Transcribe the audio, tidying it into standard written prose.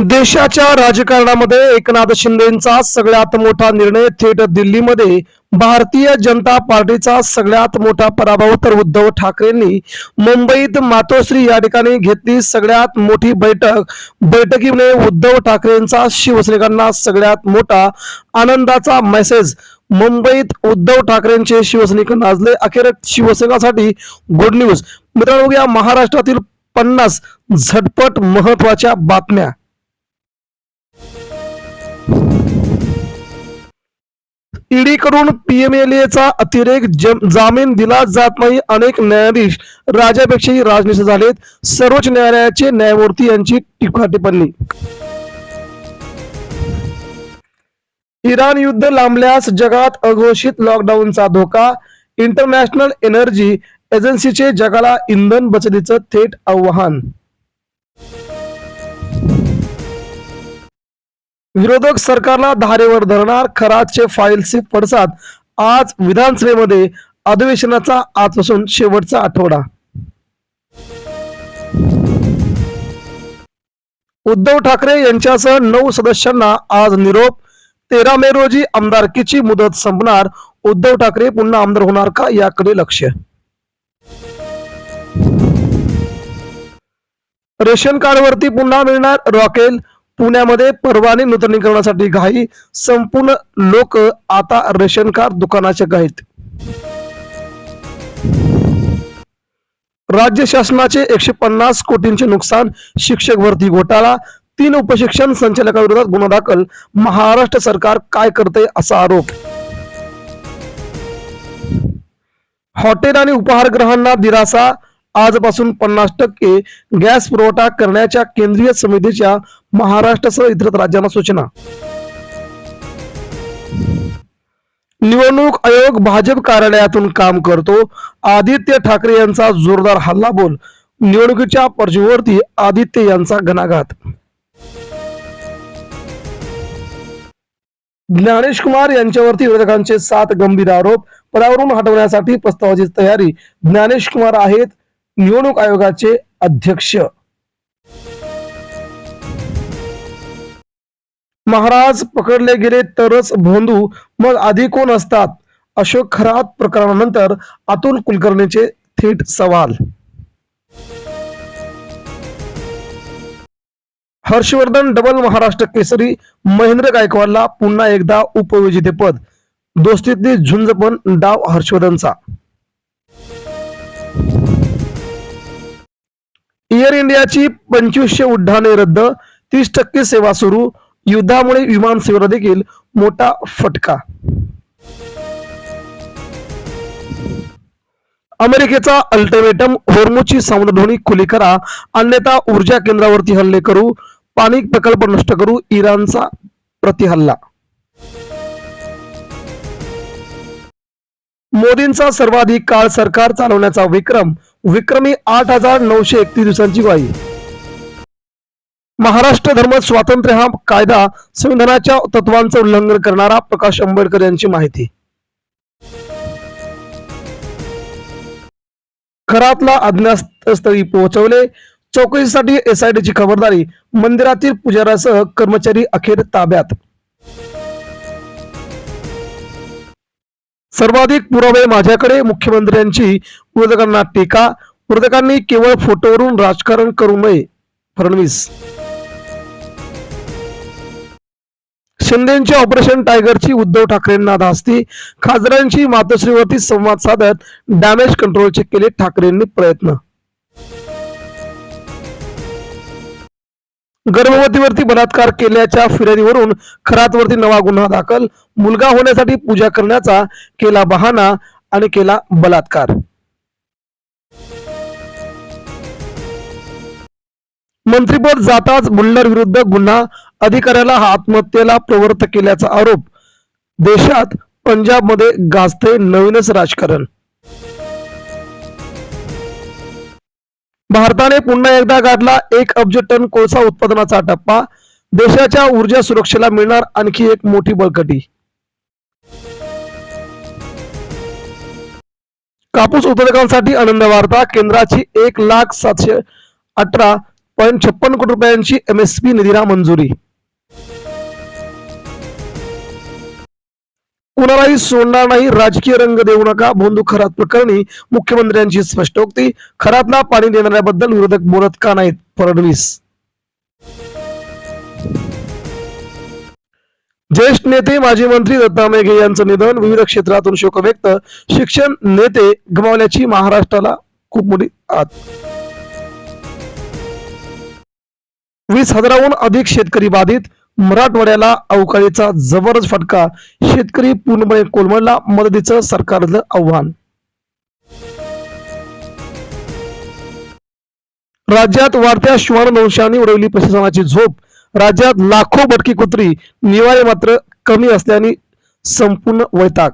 देशाच्या राजकारणामध्ये एकनाथ शिंदेंचा सगळ्यात मोठा निर्णय थेट दिल्लीमध्ये भारतीय जनता पार्टीचा सगळ्यात मोठा पराभव तर उद्धव ठाकरेंनी मुंबईत मातोश्री या ठिकाणी घेतली सगळ्यात मोठी बैठकीमुळे उद्धव ठाकरेंचा शिवसैनिकांना सगळ्यात मोठा आनंदाचा मेसेज मुंबईत उद्धव ठाकरेंचे शिवसैनिक नाचले अखेर शिवसैनिकांसाठी गुड न्यूज मित्रांनो या महाराष्ट्रातील 50 झटपट महत्वाच्या बातम्या ईडी कडून पीएमएलएचा अतिरेक जामीन दिला जात नाही अनेक न्यायाधीश राजापेक्षाही राजनिष्ठ झालेत सर्वोच्च न्यायालयाचे न्यायमूर्ती यांची टीका टिप्पणी इराण युद्ध लांबल्यास जगात अघोषित लॉकडाऊनचा धोका इंटरनॅशनल एनर्जी एजन्सीचे जगाला इंधन बचतीचं थेट आव्हान विरोधक सरकारला धारेवर धरणार खराचे फाईलचे पडसाद आज विधानसभेमध्ये अधिवेशनाचा आजपासून शेवटचा आठवडा उद्धव ठाकरे यांच्यासह 9 सदस्यांना आज निरोप 13 मे रोजी आमदारकीची मुदत संपणार उद्धव ठाकरे पुन्हा आमदार होणार का याकडे लक्ष रेशन कार्डवरती पुन्हा मिळणार रॉकेल पुण्यामध्ये परवाने नूतनीकरणासाठी घाई संपूर्ण लोक आता रेशन कार्ड दुकानाच्या घाईत राज्य शासनाचे 150 कोटींचे नुकसान शिक्षक भरती घोटाळा 3 उपशिक्षण संचालकांविरोधात गुन्हा दाखल महाराष्ट्र सरकार काय करते असा आरोप हॉटेल आणि उपहारगृहांना दिलासा आजपासून 50% गॅस पुरवठा करण्याच्या केंद्रीय समितीच्या महाराष्ट्रासह इतर राज्यांना सूचना निवडणूक आयोग भाजप कार्यालयातून काम करतो आदित्य ठाकरे यांचा जोरदार हल्लाबोल निवडणुकीच्या पार्श्वभूमीवरती आदित्य यांचा घणाघात ज्ञानेश कुमार यांच्यावरती विरोधकांचे 7 गंभीर आरोप पदावरून हटवण्यासाठी प्रस्तावाची तयारी ज्ञानेश कुमार आहेत निवडणूक आयोगाचे अध्यक्ष महाराज पकडले गेले तरच भोंदू मग आधी कोण असतात अशोक खरात प्रकरणानंतर अतुल कुलकर्णीचे थेट सवाल हर्षवर्धन डबल महाराष्ट्र केसरी महेंद्र गायकवाडला पुन्हा एकदा उपविजेतेपद दोस्तीतली झुंज पण डाव हर्षवर्धनचा एअर इंडियाची 2500 उड्डाणे रद्द 30% सेवा सुरू युद्धामुळे विमान सेवेला देखील मोठा फटका अमेरिकेचा अल्टिमेटम होर्मुझची सामुद्रधुनी खुली करा अन्यथा ऊर्जा केंद्रावरती हल्ले करू पाणी प्रकल्प नष्ट करू इराणचा प्रतिहल्ला मोदींचा सर्वाधिक काळ सरकार चालवण्याचा विक्रमी 8,931 दिवसांची ग्वाही महाराष्ट्र धर्म स्वातंत्र्य हा कायदा संविधानाच्या तत्वांचं उल्लंघन करणारा प्रकाश आंबेडकर यांची माहिती खरातला अज्ञातस्थळी पोहोचवले चौकशीसाठी एसआयटीची खबरदारी मंदिरातील पुजाऱ्यासह कर्मचारी अखेर ताब्यात सर्वाधिक पुरावे माझ्याकडे मुख्यमंत्र्यांची विरोधकांना टीका विरोधकांनी केवळ फोटोवरून राजकारण करू नये फडणवीस शिंदेच्या ऑपरेशन टायगरची उद्धव ठाकरेंना धास्ती खासदारांची मातोश्रीवरती संवाद साधत डॅमेज कंट्रोलचे केले ठाकरेंनी प्रयत्न गर्भवतीवरती बलात्कार केल्याच्या फिर्यादीवरून खरातवरती नवा गुन्हा दाखल मुलगा होण्यासाठी पूजा करण्याचा केला बहाणा आणि केला बलात्कार मंत्रिपद जाताच बुलढाणा विरुद्ध गुन्हा अधिकाऱ्याला आत्महत्येला प्रवृत्त केल्याचा आरोप देशात पंजाबमध्ये गाजते नवीनच राजकारण भारताने पुन्हा एकदा गाठला 1 अब्ज टन कोळसा उत्पादनाचा टप्पा देशाच्या ऊर्जा सुरक्षेला मिळणार आणखी एक मोठी बळकटी कापूस उत्पादकांसाठी आनंद वार्ता केंद्राची 1,07,18 कोटी रुपयांची MSP निधीला मंजुरी. कुणालाही सोडणार नाही, राजकीय रंग देऊ नका. भोंदू खरात प्रकरणी मुख्यमंत्र्यांची स्पष्टोक्ती. खरातला पाणी देणाऱ्याबद्दल विरोधक बोलत का नाहीत? फडणवीस. ज्येष्ठ नेते माजी मंत्री दत्ता मेघे यांचं निधन. विविध क्षेत्रातून शोक व्यक्त. शिक्षण नेते गमावल्याची महाराष्ट्राला खूप मोठी आत. 20,000हून अधिक शेतकरी बाधित. मराठवाड्याला अवकाळीचा जबरदस्त फटका. शेतकरी पूर्णपणे कोलमडला. मदतीचं सरकारचं आव्हान. राज्यात वाढत्या श्वानदंशाने उडवली प्रशासनाची झोप. राज्यात लाखो भटकी कुत्री. निवारे मात्र कमी असल्याने संपूर्ण वैताग.